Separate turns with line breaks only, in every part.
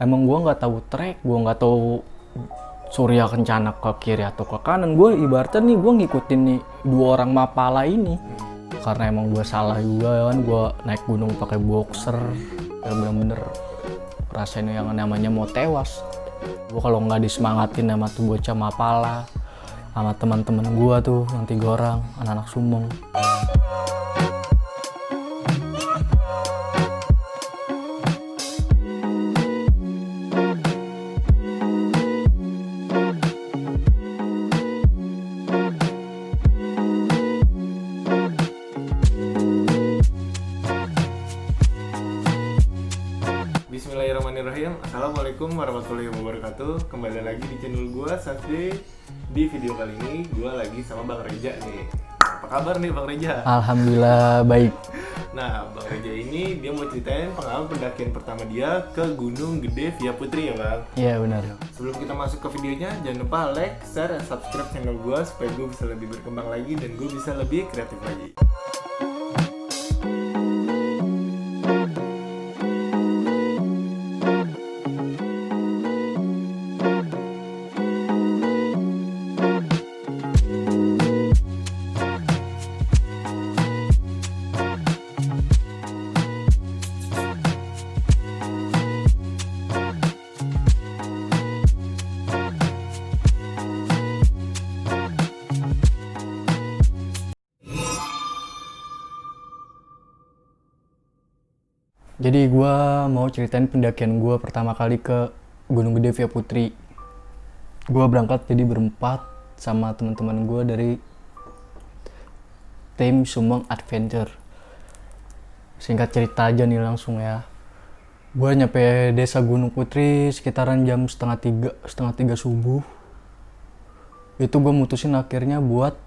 emang gue nggak tahu trek, gue nggak tahu Surya Kencana ke kiri atau ke kanan. Gue ibaratnya nih gue ngikutin nih dua orang mapala ini. Karena emang gue salah juga kan, gue naik gunung pakai boxer, bener-bener rasain yang namanya mau tewas. Gue kalau nggak disemangatin sama tuh bocah mapala, sama teman-teman gue tuh yang 3 orang, anak-anak Sumong.
Bismillahirrahmanirrahim. Assalamualaikum warahmatullahi wabarakatuh. Kembali lagi di channel gue Safdi. Di video kali ini gue lagi sama Bang Reja nih. Apa kabar nih Bang Reja?
Alhamdulillah baik.
Nah, Bang Reja ini dia mau ceritain pengalaman pendakian pertama dia ke Gunung Gede Via Putri ya Bang?
Iya benar.
Sebelum kita masuk ke videonya, jangan lupa like, share, dan subscribe channel gue supaya gue bisa lebih berkembang lagi dan gue bisa lebih kreatif lagi.
Jadi gue mau ceritain pendakian gue pertama kali ke Gunung Gede Via Putri. Gue berangkat jadi berempat sama teman-teman gue dari tim Sumong Adventure. Singkat cerita aja nih langsung ya. Gue nyampe desa Gunung Putri sekitaran jam setengah tiga subuh. Itu gue mutusin akhirnya buat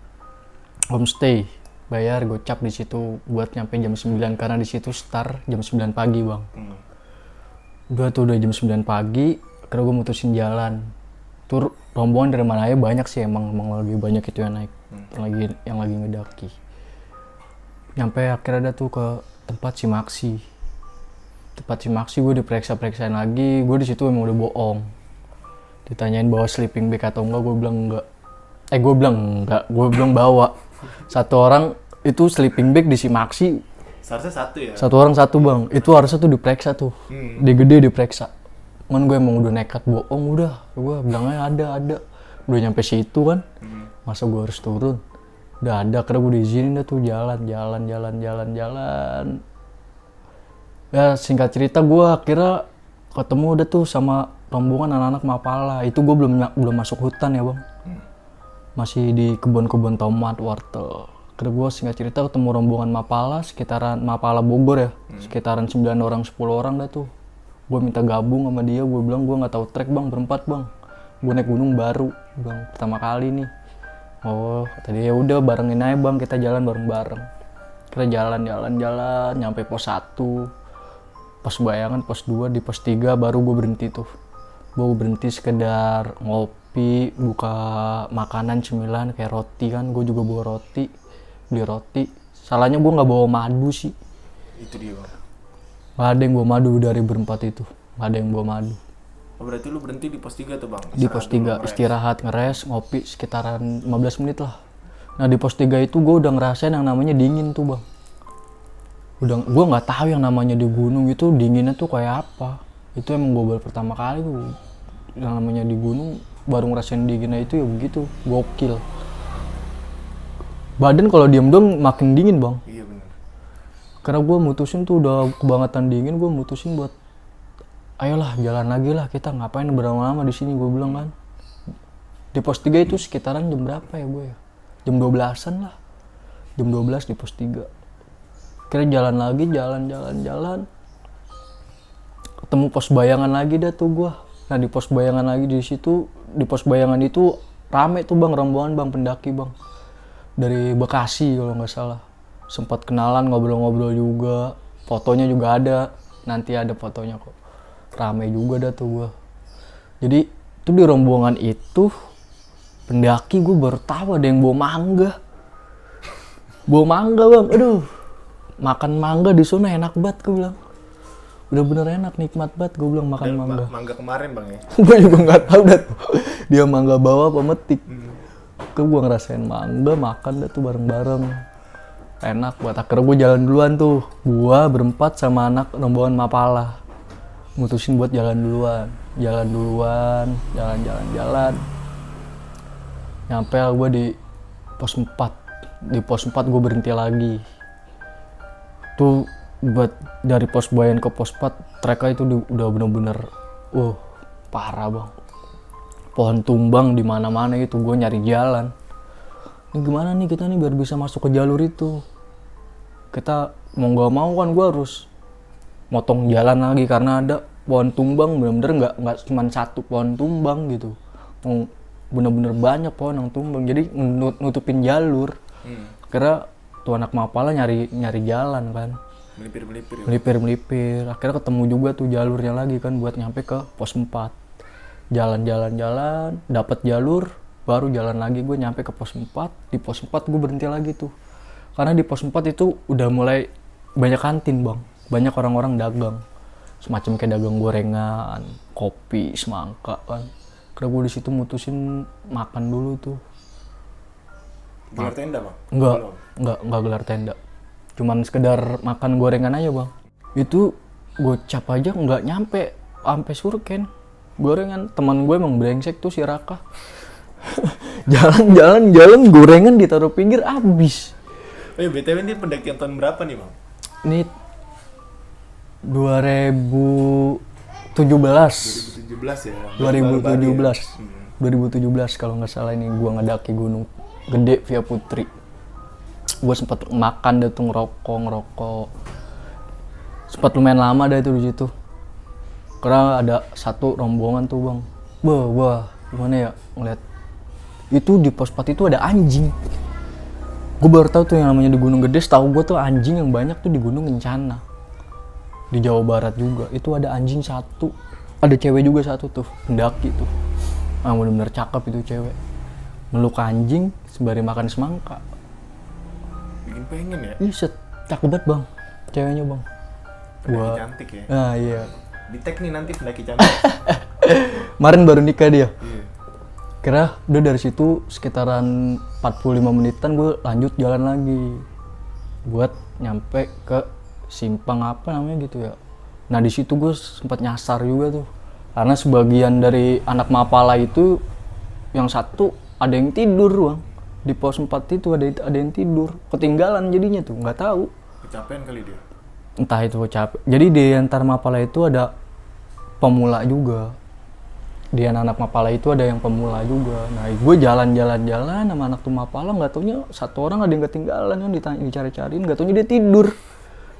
homestay. Bayar gocap di situ buat nyampe jam 9 karena di situ start jam 9 pagi bang. Udah jam 9 pagi, akhirnya gue mutusin jalan. Tur rombongan dari mana aja banyak sih emang lagi banyak itu yang naik, yang lagi ngedaki. Nyampe akhirnya ada tuh ke tempat Simaksi. Tempat Simaksi gue diperiksa-periksain lagi, gue di situ emang udah bohong. Ditanyain bawa sleeping bag atau enggak, gue bilang enggak. Gue bilang bawa. Satu orang itu sleeping bag di Simaksi.
Seharusnya satu ya?
Satu orang satu bang, itu harusnya tuh diperiksa tuh. Di gede diperiksa. Man gue emang udah nekat bohong udah. Gue bilangnya ada. Udah nyampe situ kan, masa gue harus turun. Udah ada, karena gue diizinin dah tuh jalan. Ya singkat cerita gue akhirnya ketemu udah tuh sama rombongan anak-anak mapala. Itu gue belum masuk hutan ya bang. Masih di kebun-kebun tomat, wortel. Karena gue singkat cerita ketemu rombongan mapala sekitaran Mapala Bogor ya. Sekitaran 9 orang 10 orang dah tuh. Gue minta gabung sama dia, gue bilang gue nggak tahu trek bang, berempat bang. Gue naik gunung baru bang, pertama kali nih. Oh tadi ya udah barengin aja bang, kita jalan bareng-bareng. Kita jalan nyampe pos 1, pos bayangan, pos 2, di pos 3 baru gue berhenti tuh. Gue berhenti sekedar ngopi, buka makanan cemilan kayak roti kan. Gue juga bawa roti, beli roti. Salahnya gue nggak bawa madu sih.
Itu dia bang.
Gak ada yang bawa madu dari berempat itu. Gak ada yang bawa madu.
Oh, berarti lu berhenti di pos 3 tuh bang?
Di pos 3 istirahat, ngeres, ngopi sekitaran 15 menit lah. Nah di pos 3 itu gue udah ngerasain yang namanya dingin tuh bang. Gue nggak tahu yang namanya di gunung itu dinginnya tuh kayak apa. Itu emang gue baru pertama kali tuh yang namanya di gunung, baru ngerasain dinginnya itu ya begitu, gokil. Badan kalau diem dong makin dingin bang.
Iya benar.
Karena gue mutusin tuh udah kebangetan dingin, gue mutusin buat ayolah jalan lagi lah, kita ngapain berlama-lama di sini, gue bilang kan. Di pos 3 itu sekitaran jam berapa ya gue ya? Jam 12-an lah. Jam 12 di pos 3. Kira jalan lagi, jalan. Ketemu pos bayangan lagi dah tuh gue. Nah di pos bayangan lagi di situ, di pos bayangan itu rame tuh bang, rombongan bang pendaki bang. Dari Bekasi kalau nggak salah. Sempat kenalan, ngobrol-ngobrol juga. Fotonya juga ada, nanti ada fotonya kok. Rame juga dah tuh gue. Jadi tuh di rombongan itu pendaki gue baru tahu ada yang bawa mangga. Bawa mangga bang, aduh. Makan mangga di sana enak banget gue bilang. bener-bener enak, nikmat banget gue bilang makan
Dan
mangga.
mangga kemarin bang ya.
Gue juga nggak tahu dah tuh dia mangga bawa apa metik. Ke gue ngerasain mangga, makan dah tuh bareng-bareng, enak buat. Akhirnya gue jalan duluan tuh, gue berempat sama anak rombongan Mapala mutusin buat jalan duluan, jalan. Nyampe gue di pos 4. Di pos 4 gue berhenti lagi. Tuh buat dari pos Bayan ke pos 4 treknya itu udah bener-bener parah bang. Pohon tumbang di mana-mana itu, gue nyari jalan. Ini gimana nih kita nih biar bisa masuk ke jalur itu? Kita mau nggak mau kan gue harus motong jalan lagi karena ada pohon tumbang, bener-bener nggak cuma satu pohon tumbang gitu. Bener-bener banyak pohon yang tumbang, jadi nutupin jalur. Akhirnya tuh anak Mapala nyari jalan kan, melipir. Akhirnya ketemu juga tuh jalurnya lagi kan buat nyampe ke pos 4. Jalan, dapat jalur, baru jalan lagi gue nyampe ke pos 4. Di pos 4 gue berhenti lagi tuh, karena di pos 4 itu udah mulai banyak kantin bang, banyak orang-orang dagang, semacam kayak dagang gorengan, kopi, semangka kan. Karena gue di situ mutusin makan dulu tuh.
Gelar tenda bang?
Enggak gelar tenda. Cuman sekedar makan gorengan aja bang. Itu gocap aja nggak nyampe sampai Surken. Gorengan, teman gue emang brengsek tuh si Raka. jalan gorengan ditaruh pinggir habis.
BTW ini pendakian tahun berapa nih bang?
Ini 2017
ya?
2017 kalau nggak salah ini gue ngedaki Gunung Gede via Putri. Gue sempat makan dah tuh, ngerokok. Sempat lumayan lama dah itu di situ. Karena ada satu rombongan tuh bang. Wah, gimana ya ngeliat. Itu di pos 4 itu ada anjing. Gue baru tahu tuh yang namanya di Gunung Gede, setahu gue tuh anjing yang banyak tuh di Gunung Kencana. Di Jawa Barat juga, itu ada anjing satu. Ada cewek juga satu tuh, pendaki tuh. Bener-bener cakep itu cewek. Meluk anjing sembari makan semangka.
Bikin pengen ya?
Ih, cakep banget bang, ceweknya bang.
Pendaki cantik ya?
Nah iya.
Di tag nih nanti pendaki cantik.
Kemarin baru nikah dia.
Iya.
Kira udah dari situ sekitaran 45 menitan gue lanjut jalan lagi. Buat nyampe ke simpang apa namanya gitu ya. Nah di situ gue sempat nyasar juga tuh. Karena sebagian dari anak Mapala itu yang satu ada yang tidur bang. Di pos 4 itu ada yang tidur, ketinggalan jadinya tuh, nggak tahu.
Kecapean kali dia.
Entah itu capek. Jadi di antara Mapala itu ada pemula juga. Di anak Mapala itu ada yang pemula juga. Nah, gue jalan-jalan sama anak tuh Mapala, nggak taunya satu orang ada yang ketinggalan kan, dicari-cariin, nggak taunya dia tidur.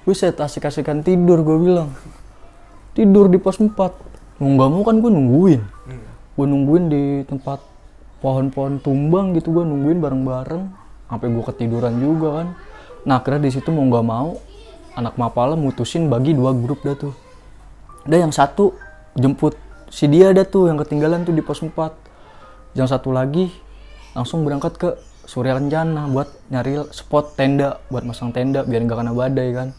Gue asik-asikan tidur, gue bilang. Tidur di pos 4. Mau nggak mau kan gue nungguin. Gue nungguin di tempat pohon-pohon tumbang gitu, gue nungguin bareng-bareng sampai gue ketiduran juga kan. Nah akhirnya di situ mau nggak mau anak Mapala mutusin bagi 2 grup dah tuh. Ada yang satu jemput si dia ada tuh yang ketinggalan tuh di pos 4. Yang satu lagi langsung berangkat ke Surya Kencana buat nyari spot tenda, buat masang tenda biar nggak kena badai kan.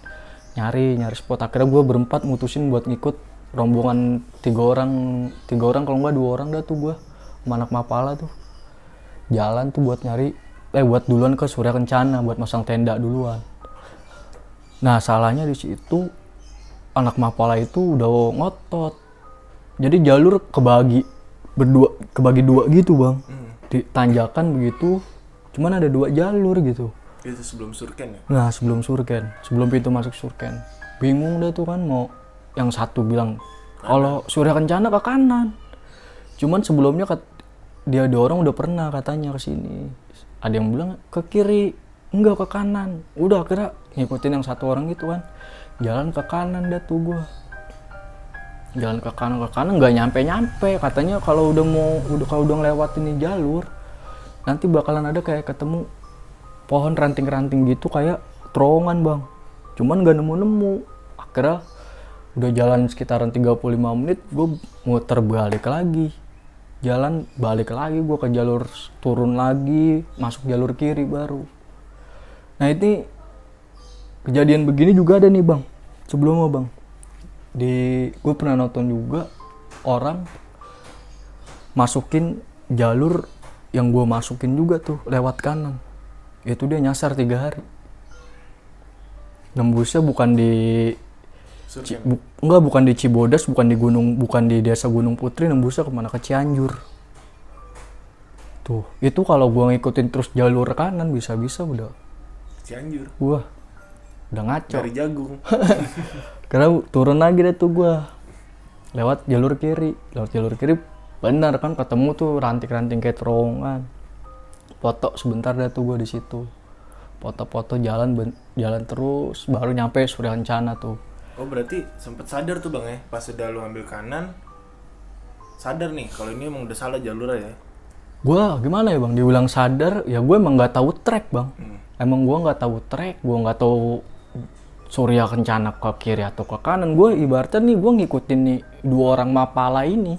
Nyari spot. Akhirnya gue berempat mutusin buat ngikut rombongan 3 orang kalau nggak 2 orang dah tuh gue sama anak Mapala tuh. Jalan tuh buat buat duluan ke Surya Kencana buat masang tenda duluan. Nah salahnya di situ anak Mapala itu udah ngotot. Jadi jalur kebagi 2 gitu bang. Di tanjakan begitu, cuman ada 2 jalur gitu.
Itu sebelum Surken ya?
Nah sebelum Surken, sebelum pintu masuk Surken. Bingung deh tuh kan, mau yang satu bilang kalau Surya Kencana ke kanan. Cuman sebelumnya dia dorong udah pernah katanya ke sini. Ada yang bilang ke kiri, enggak ke kanan. Udah akhirnya ngikutin yang satu orang gitu kan. Jalan ke kanan dah tuh gua. Jalan ke kanan nggak nyampe. Katanya kalau udah ngelewatin nih jalur, nanti bakalan ada kayak ketemu pohon ranting-ranting gitu kayak terowongan bang. Cuman nggak nemu. Akhirnya udah jalan sekitaran 35 menit, gue muter balik lagi. Jalan balik lagi gue ke jalur turun lagi, masuk jalur kiri baru. Nah ini kejadian begini juga ada nih bang, sebelumnya bang. gue pernah nonton juga orang masukin jalur yang gue masukin juga tuh lewat kanan. Itu dia nyasar 3 hari. Nembusnya bukan di bukan di Cibodas, bukan di desa Gunung Putri, nembusnya kemana, ke Cianjur. Tuh, itu kalau gua ngikutin terus jalur kanan bisa-bisa udah
Cianjur.
Wah, udah ngaco.
Dari Jagung.
Karena turun lagi deh tuh gua. Lewat jalur kiri benar kan ketemu tuh ranting-ranting kayak terowongan. Foto sebentar deh tuh gua di situ. Foto-foto jalan terus baru nyampe Surya Kencana tuh.
Oh berarti sempet sadar tuh bang ya, pas udah lu ambil kanan sadar nih kalau ini emang udah salah jalurnya ya.
Gua gimana ya bang, dibilang sadar ya gue emang nggak tahu trek bang. Emang gue nggak tahu trek, gue nggak tahu Surya Kencana ke kiri atau ke kanan. Gue ibaratnya nih gue ngikutin nih 2 orang Mapala ini.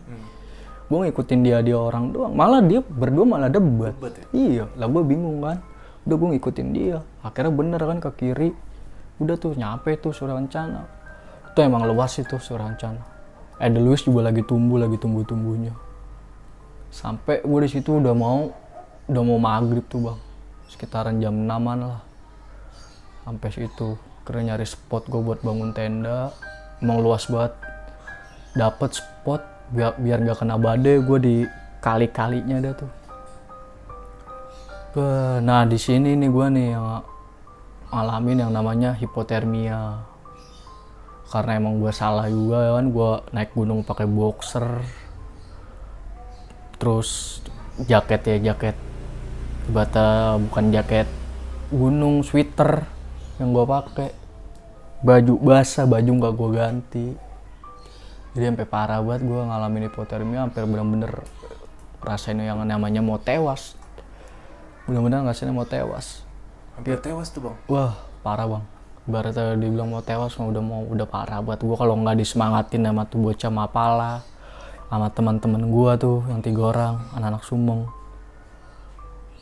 Gue ngikutin dia orang doang, malah dia berdua malah debat ya? Iya lah, gue bingung kan. Udah gue ngikutin dia, akhirnya bener kan ke kiri. Udah tuh nyampe tuh Surya Kencana. Itu emang luas itu Surya Kencana. Edelweiss juga lagi tumbuh-tumbuhnya. Sampai gue di situ udah mau maghrib tuh bang, sekitaran jam 6-an lah. Sampai situ, kira nyari spot gue buat bangun tenda. Emang luas banget. Dapet spot biar gak kena badai, gue di kali-kalinya dah tuh. Nah di sini nih gue nih yang ngalamin yang namanya hipotermia. Karena emang gue salah juga kan, gue naik gunung pakai boxer. Terus jaket bukan jaket gunung, sweater yang gue pakai. Baju basah, baju nggak gue ganti. Jadi sampai parah banget gue ngalamin hipotermia, hampir bener-bener rasain yang namanya mau tewas. Bener-bener ngerasain mau tewas.
Hampir tewas tuh bang.
Wah parah bang. Ibaratnya dibilang mau tewas udah parah banget. Gue kalau nggak disemangatin sama tuh bocah Mapala, sama teman-teman gue tuh yang 3 orang anak-anak Sumeng,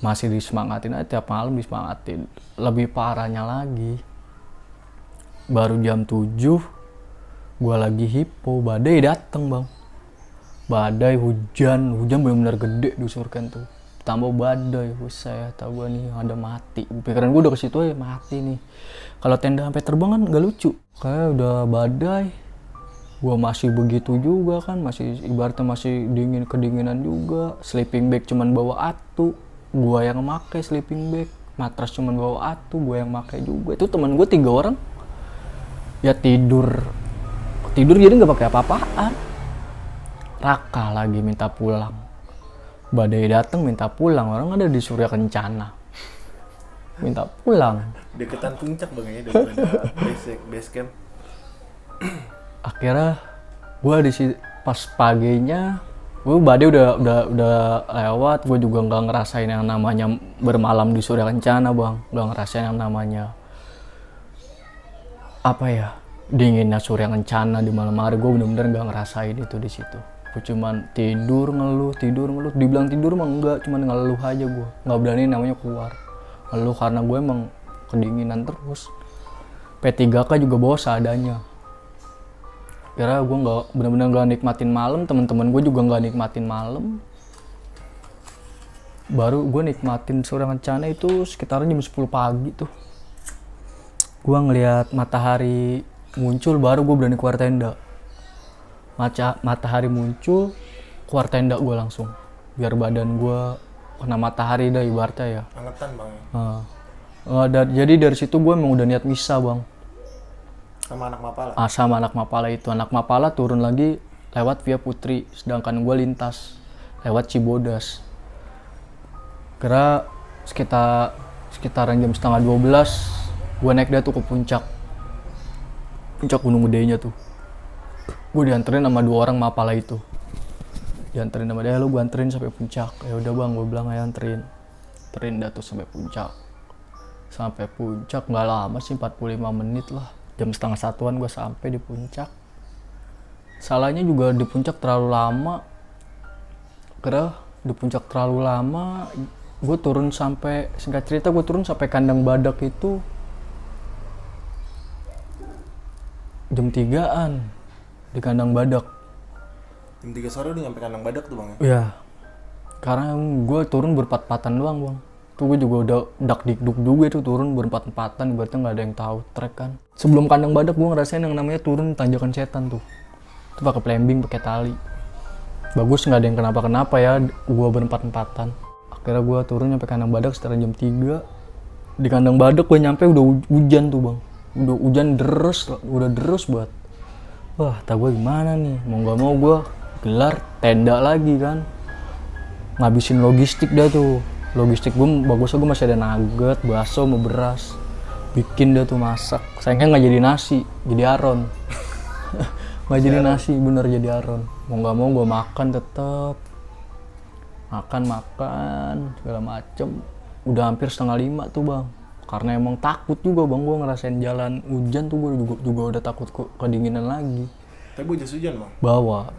masih disemangatin aja, tiap malam disemangatin. Lebih parahnya lagi, baru jam 7 gue lagi hipo, badai dateng bang. Badai, hujan benar-benar gede di Surken tuh, tambah badai. Saya tahu gue nih ada mati, pikiran gue udah ke situ aja, mati nih. Kalau tenda sampai terbang kan gak lucu, kayak udah badai. Gue masih begitu juga kan, masih ibaratnya masih kedinginan juga. Sleeping bag cuman bawa atu, gue yang make sleeping bag. Matras cuman bawa atu, gue yang make juga. Itu teman gue 3 orang ya tidur jadi nggak pakai apa-apaan. Raka lagi minta pulang, badai dateng minta pulang, orang ada di Surya Kencana minta pulang.
Deketan puncak bang ya daripada base camp.
Akhirnya gue pas paginya, gue badai udah lewat. Gue juga nggak ngerasain yang namanya bermalam di Surya Kencana bang, nggak ngerasain yang namanya apa ya, dinginnya Surya Kencana di malam hari. Gue bener-bener nggak ngerasain itu di situ. Gue cuman tidur ngeluh. Dibilang tidur mah enggak, cuman ngeluh aja. Gue nggak berani namanya keluar ngeluh karena gue emang kedinginan terus. P3K juga bawa seadanya. Kira gue bener-bener nggak nikmatin malam, teman-teman gue juga nggak nikmatin malam. Baru gue nikmatin Surya Kencana itu sekitar jam 10 pagi tuh. Gue ngelihat matahari muncul, baru gue berani keluar tenda. Matahari muncul, keluar tenda gue langsung. Biar badan gue kena matahari dah ibaratnya ya.
Angetan bang ya?
Jadi dari situ gue emang udah niat misa bang.
Sama anak Mapala?
Sama anak Mapala itu. Anak Mapala turun lagi lewat Via Putri, sedangkan gue lintas lewat Cibodas. Kira sekitaran jam setengah 12 gue naik dah tuh ke puncak Gunung Gedenya tuh. Gue dianterin sama 2 orang Mapala itu. Dianterin sama dia, lu gue anterin sampai puncak. Ya udah bang, gue bilang ayo anterin dah tuh sampai puncak. Sampai puncak nggak lama sih, 45 menit lah. Jam setengah 1-an gue sampai di puncak. Salahnya juga di puncak terlalu lama. Kira di puncak terlalu lama, gue turun sampai, singkat cerita gue turun sampai kandang badak itu jam 3-an. di kandang badak.
Jam 3 sore udah nyampe kandang badak tuh bang ya?
Iya, karena gue turun berempat-empatan doang bang. Tuh gue juga udah dak-dikduk juga tuh turun berempat-empatan, berarti nggak ada yang tahu trek kan. Sebelum kandang badak gue ngerasain yang namanya turun tanjakan setan tuh. Itu pakai plembing, pakai tali. Bagus nggak ada yang kenapa-kenapa ya, gue berempat-empatan. Akhirnya gue turun nyampe kandang badak sekitar jam 3. Di kandang badak gue nyampe udah hujan tuh bang. Udah hujan deres, udah deres banget. Wah, tak gue gimana nih? Mau nggak mau gue gelar tenda lagi kan. Ngabisin logistik dah tuh. Logistik gue bagusnya gue masih ada nugget, bakso sama beras. Bikin dah tuh masak. Sayangnya nggak jadi nasi, jadi aron. Nggak jadi nasi, bener jadi aron. Mau nggak mau gue makan tetep. Makan segala macem. Udah hampir 4:30 tuh bang. Karena emang takut juga bang, gue ngerasain jalan hujan tuh gue juga udah takut kedinginan lagi.
Tapi gue jas hujan bang?
Bawa.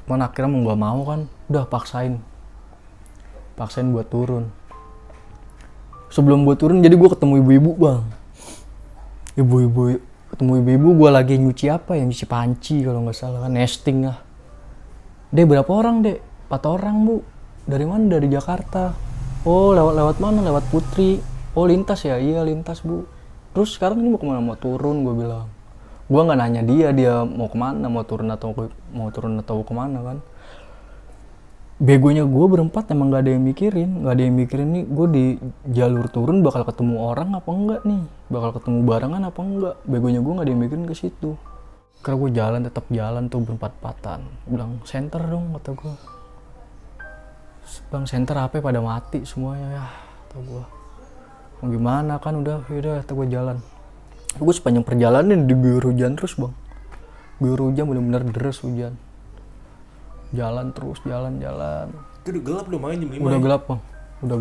Cuman akhirnya mau nggak mau kan, udah paksain buat turun. Sebelum gue turun jadi gue ketemu ibu-ibu bang. Ketemu ibu-ibu gue lagi nyuci apa ya, nyuci panci kalau nggak salah kan, nesting lah. Dek berapa orang dek? 4 orang bu. Dari mana? Dari Jakarta. Oh lewat mana? Lewat Putri. Oh lintas ya? Iya lintas bu. Terus sekarang ini mau kemana? Mau turun gue bilang. Gue nggak nanya dia mau kemana, mau turun atau kemana kan. Begonya gue berempat emang nggak ada yang mikirin nih gue di jalur turun bakal ketemu orang apa enggak nih, bakal ketemu barengan apa enggak. Begonya gue nggak ada yang mikirin ke situ. Karena gue tetap jalan tuh berempat-empatan. Bilang center dong kata gue. Bang center HP pada mati semuanya ya kata gue. Mau gimana kan udah kata gue jalan. Gue sepanjang perjalanan diguyur hujan terus bang. Guyur hujan bener-bener deres hujan. Jalan terus, jalan.
Itu udah gelap dong, jam 5
Udah
ya?
gelap bang, udah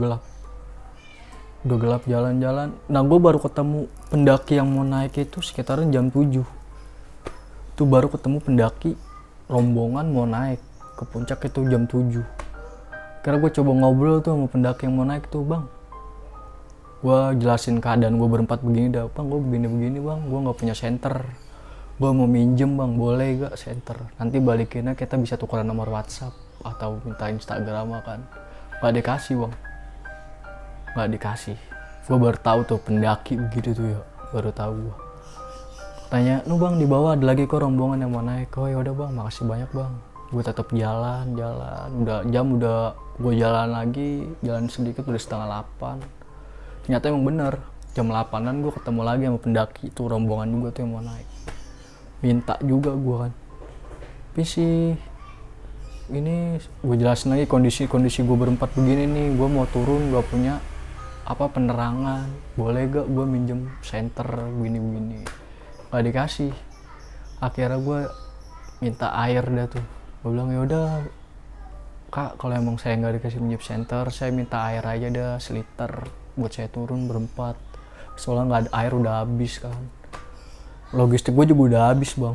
gelap jalan. Nah gue baru ketemu pendaki yang mau naik itu sekitaran jam 7. Itu baru ketemu pendaki rombongan mau naik ke puncak itu jam 7. Karena gue coba ngobrol tuh sama pendaki yang mau naik tuh bang. Gue jelasin keadaan gue berempat begini dah, bang gue begini bang, gue gak punya senter. Gue mau minjem bang, boleh gak senter? Nanti balikinnya kita bisa tukeran nomor WhatsApp atau minta Instagram kan. Gak dikasih bang, gak dikasih. Gue baru tahu tuh pendaki begitu tuh ya, baru tahu gue. Tanya, nu bang di bawah ada lagi kok rombongan yang mau naik. Oh yaudah bang, makasih banyak bang. Gue tetap jalan. Udah gue jalan lagi, jalan sedikit udah 7:30. Ternyata emang bener, jam 8-an gue ketemu lagi sama pendaki itu rombongan juga tuh yang mau naik. Minta juga gue kan, tapi sih ini gue jelasin lagi kondisi gue berempat begini nih, gue mau turun gak punya penerangan, boleh gak gue minjem senter begini gak dikasih. Akhirnya gue minta air dah tuh, gue bilang yaudah kak kalau emang saya gak dikasih minjem senter, saya minta air aja dah seliter buat saya turun berempat, soalnya gak ada air, udah habis kan. Logistik gue juga udah habis bang.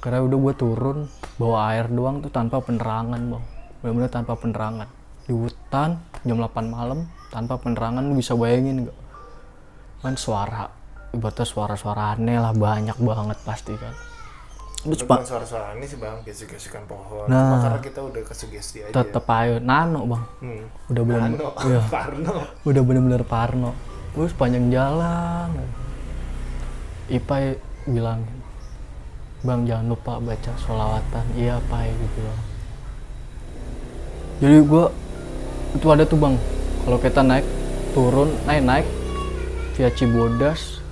Karena udah gue turun bawa air doang tuh tanpa penerangan bang. Bener-bener tanpa penerangan. Di hutan jam 8 malam tanpa penerangan, lu bisa bayangin gak? Kan suara, ibaratnya suara-suara aneh lah, banyak banget pasti kan.
Itu bukan suara-suara aneh sih bang, gesek-gesekan pohon.
Nah,
cuma karena kita udah kesugesti aja.
tetep ayo nano bang. Udah bener-bener iya.
Parno.
Udah bener-bener parno. Gue sepanjang jalan Ipai bilang, bang jangan lupa baca sholawatan. Iya Pai gitu loh. Jadi gue itu ada tuh bang, kalau kita naik via Cibodas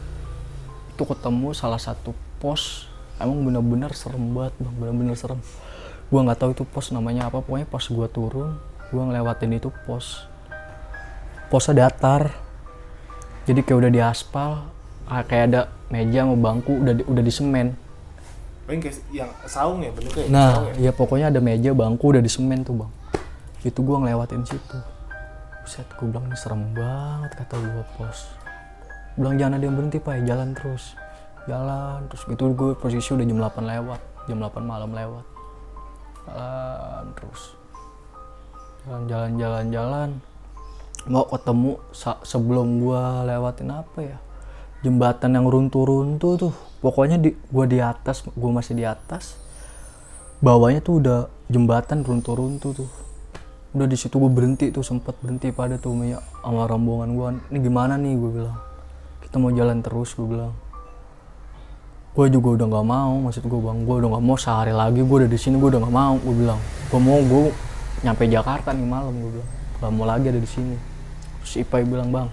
itu ketemu salah satu pos, emang bener-bener serem banget bang, bener-bener serem. Gue nggak tahu itu pos namanya apa, pokoknya pas gue turun gue ngelewatin itu posnya datar, jadi kayak udah diaspal, kayak ada meja sama bangku udah di semen.
Paling kayak yang saung ya bentuknya.
Nah, ya pokoknya ada meja bangku udah di semen tuh bang. Itu gue ngelewatin situ. Buset, gue bilang ini serem banget kata gue pos. Bilang jangan ada yang berhenti Pak, jalan terus. Jalan terus gitu, gue posisi udah jam 8 lewat, jam 8 malam lewat. Jalan terus. Jalan. Mau ketemu sebelum gue lewatin apa ya? Jembatan yang runtuh tuh. Pokoknya gue masih di atas. bawahnya tuh udah jembatan runtuh-runtuh tuh. Udah di situ gue berhenti tuh, sempat berhenti pada tuh sama rombongan gue. Ini gimana nih, gue bilang. Kita mau jalan terus, gue bilang. Gue juga udah nggak mau, maksud gue bang, gue udah nggak mau sehari lagi gue udah di sini, gue udah nggak mau, gue bilang. Gue nyampe Jakarta nih malam, gue bilang. Gak mau lagi ada di sini. Terus Ipai bilang, bang,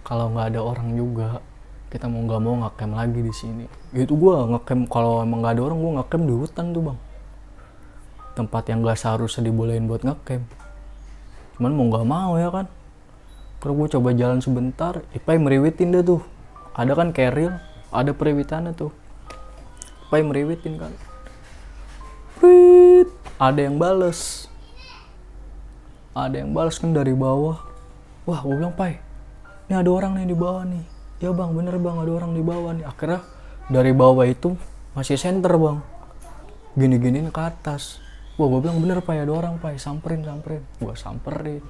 kalau nggak ada orang juga, kita mau nggak mau ngecamp lagi di sini. Gitu gue ngecamp, kalau emang nggak ada orang gue ngecamp di hutan tuh bang. Tempat yang gak seharusnya dibolehin buat ngecamp. Cuman mau gak mau ya kan. Terus gue coba jalan sebentar, Ipai meriwitin dah tuh. Ada kan keril, ada periwitannya tuh. Ipai meriwitin kan. Prit, ada yang bales. Ada yang bales kan dari bawah. Wah, gue bilang, Pai, ini ada orang nih di bawah nih. Ya bang, bener bang, ada orang di bawah nih. Akhirnya dari bawah itu masih center bang. Gini-giniin ke atas. Wah, gue bilang bener Pai, ada orang Pai, samperin. Gue samperin.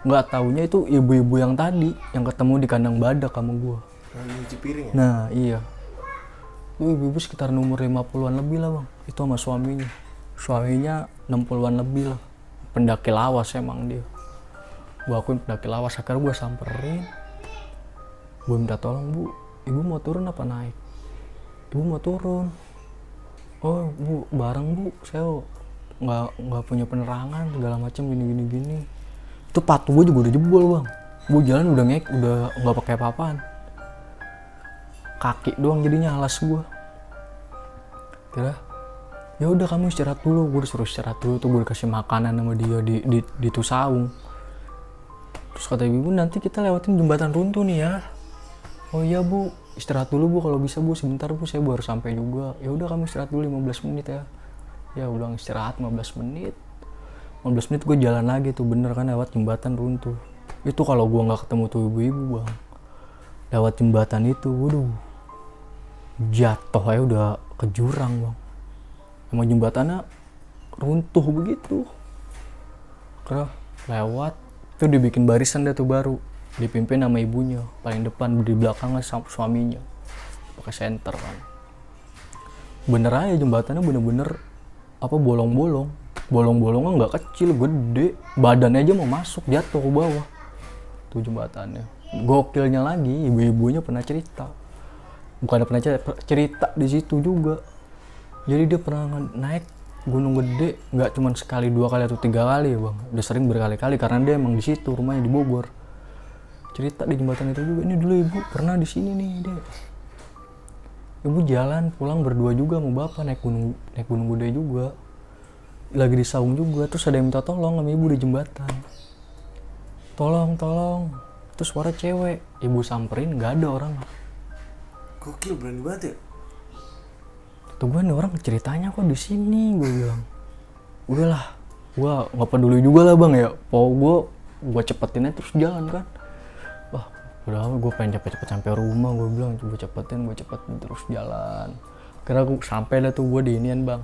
Nggak taunya itu ibu-ibu yang tadi, yang ketemu di kandang badak sama gue.
Nyuci piring ya?
Nah, iya. Itu ibu-ibu sekitar umur 50-an lebih lah bang. Itu sama suaminya. Suaminya 60-an lebih lah. Pendaki lawas emang dia. Gue akuin pendaki lawas. Akhirnya gue samperin. Gue minta tolong, Bu, ibu mau turun apa naik? Ibu mau turun. Oh Bu, bareng Bu, saya nggak punya penerangan segala macam gini. Itu patu gue juga udah jebol bang. Gue jalan udah nggak pakai apa-apaan. Kaki doang jadinya alas gue. Kira, ya udah kamu istirahat dulu. Gue disuruh istirahat dulu tuh, gue dikasih makanan sama dia di Tusaung. Terus kata ibu, nanti kita lewatin jembatan runtuh nih ya. Oh iya Bu, istirahat dulu Bu, kalau bisa Bu, sebentar Bu, saya baru sampai juga. Ya udah kamu istirahat dulu 15 menit ya. Ya udah istirahat 15 menit. 15 menit gue jalan lagi tuh, bener kan lewat jembatan runtuh. Itu kalau gue nggak ketemu tuh ibu-ibu bang, lewat jembatan itu, waduh, jatuh aja udah ke jurang bang. Emang jembatannya runtuh begitu. Karena lewat, tuh dibikin barisan dah tuh baru, dipimpin sama ibunya, paling depan, di belakangnya suaminya, pakai senter kan. Bener aja jembatannya bener-bener bolong-bolongnya nggak kecil, gede, badannya aja mau masuk, jatuh ke bawah tuh jembatannya. Gokilnya lagi, ibu-ibunya pernah cerita, bukan pernah cerita di situ juga. Jadi dia pernah naik gunung gede, nggak cuma sekali, 2 kali atau 3 kali ya bang, udah sering berkali-kali karena dia emang di situ, rumahnya di Bogor. Cerita di jembatan itu juga, ini dulu ibu pernah di sini nih dia. Ibu jalan pulang berdua juga sama bapak, naik gunung gede juga, lagi di saung juga. Terus ada yang minta tolong sama ibu di jembatan, tolong, terus suara cewek. Ibu samperin, nggak ada orang.
Gokil, berani banget ya.
Tuh gue nih orang ceritanya kok di sini, gue bilang. Udahlah, gue nggak peduli juga lah bang ya, gue cepetin aja terus jalan kan. Udah gue pengen cepet sampai rumah, gue bilang coba cepetin terus jalan. Kira gue sampai lah tuh gue di inian bang,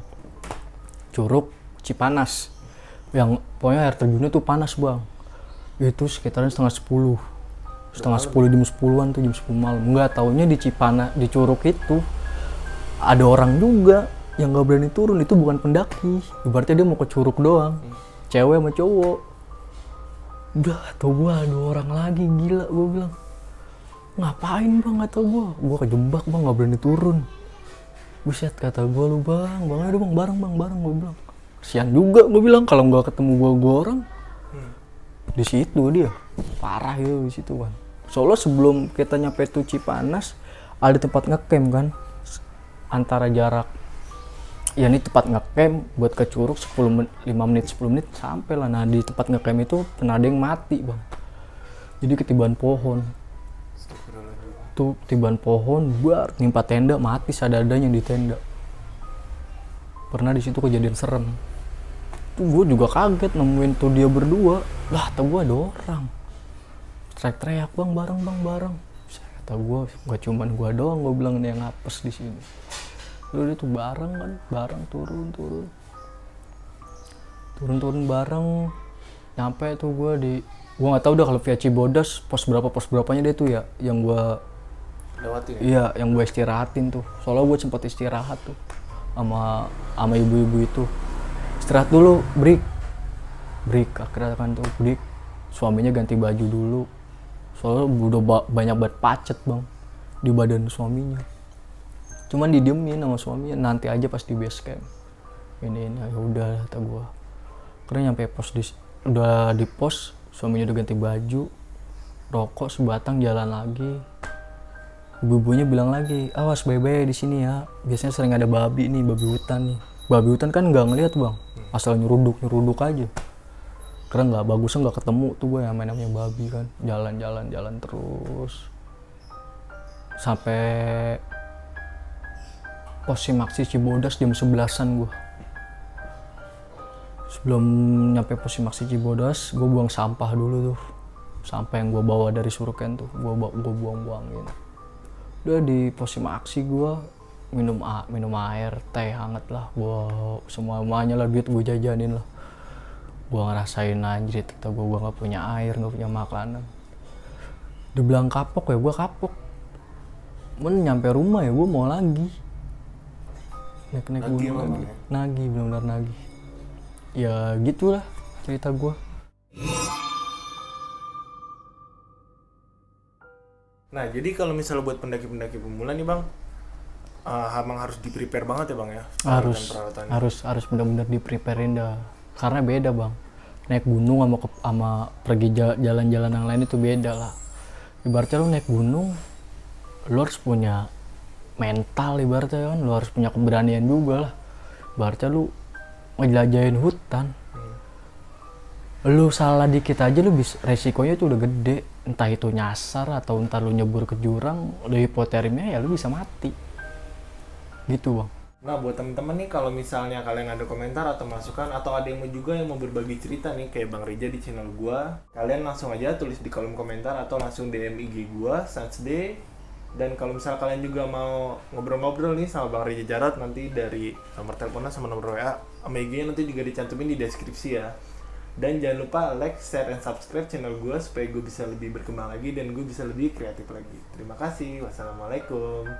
Curug Cipanas, yang pokoknya air terjunnya tuh panas bang. Itu sekitaran setengah 10 jam 10-an tuh, jam 10 malam. Nggak taunya di Cipanas, di Curug itu ada orang juga yang nggak berani turun. Itu bukan pendaki, ibaratnya dia mau ke Curug doang, cewek sama cowok. Udah tau gue ada orang lagi, gila gue bilang. Ngapain bang, kata gue kejebak bang, nggak berani turun. Buset, kata gue, lu bang ayo bang, bareng gue bilang. Kesian juga gue bilang kalau nggak ketemu gue orang. Di situ dia parah ya di situ kan. Soalnya sebelum kita nyampe tuh Cipanas ada tempat ngecamp kan, antara jarak ya ini tempat ngecamp buat ke Curug 10 menit sampai lah. Nah di tempat ngecamp itu pernah ada yang mati bang, jadi ketiban pohon tuh, ketiban pohon nimpa tenda, mati sadadanya di tenda. Pernah di situ kejadian serem tuh, gue juga kaget nemuin tuh dia berdua. Lah tau gue ada orang teriak bang, bareng. Kata gue gak cuman gue doang, gue bilang nih yang ngapes di sini. Lalu dia tuh bareng turun bareng. Nyampe tuh gue nggak tahu dah kalau via Cibodas pos berapanya dia tuh ya, yang gue
lewatin ya?
Iya, yang gue istirahatin tuh. Soalnya gue sempat istirahat tuh. sama ibu-ibu itu, istirahat dulu, break akhirnya kan tuh break, suaminya ganti baju dulu soalnya udah banyak banget pacet bang di badan suaminya, cuman didiemin sama suaminya, nanti aja pas di base camp ini ya udah kata gue. Karena nyampe udah di pos, suaminya udah ganti baju, rokok sebatang, jalan lagi. Ibu-ibunya bilang lagi, awas bebe di sini ya, biasanya sering ada babi nih, babi hutan nih. Babi hutan kan nggak ngeliat bang, asal nyeruduk aja. Karena nggak bagusnya nggak ketemu tuh gue yang namanya babi kan, jalan terus sampai pos Simaksi Cibodas jam 11-an gue. Sebelum nyampe pos Simaksi Cibodas, gue buang sampah dulu tuh, sampah yang gue bawa dari Suruken tuh, gue buang-buangin. Udah di pos Simaksi gue minum air, teh hangat lah, gue semuanya lah, duit gue jajanin lah. Gue ngerasain anjir, gue nggak punya air, nggak punya makanan. Dibilang kapok ya, gue kapok. Nyampe rumah ya gue mau lagi naik gunung lagi, nagih, benar-benar nagih. Ya gitulah cerita gue.
Nah, jadi kalau misalnya buat pendaki-pendaki pemula nih bang, emang harus di-prepare banget ya bang ya?
Harus benar-benar di-preparein dah. Karena beda bang, naik gunung sama pergi jalan-jalan yang lain itu beda lah. Ibaratnya lu naik gunung, lu harus punya mental, ibaratnya kan, lu harus punya keberanian juga lah. Ibaratnya lu ngejelajahin hutan, lu salah dikit aja lu bisa, resikonya tuh udah gede. Entah itu nyasar atau entah lu nyebur ke jurang, udah hipotermia ya lu bisa mati. Gitu bang.
Nah buat temen-temen nih, kalau misalnya kalian ada komentar atau masukan, atau ada yang mau berbagi cerita nih kayak Bang Reja di channel gua, kalian langsung aja tulis di kolom komentar atau langsung DM IG gua Sansday. Dan kalau misalnya kalian juga mau ngobrol-ngobrol nih sama Bang Reja Jarot, nanti dari nomor teleponnya sama nomor WA sama IG nanti juga dicantumin di deskripsi ya. Dan jangan lupa like, share, dan subscribe channel gue supaya gue bisa lebih berkembang lagi dan gue bisa lebih kreatif lagi. Terima kasih. Wassalamualaikum.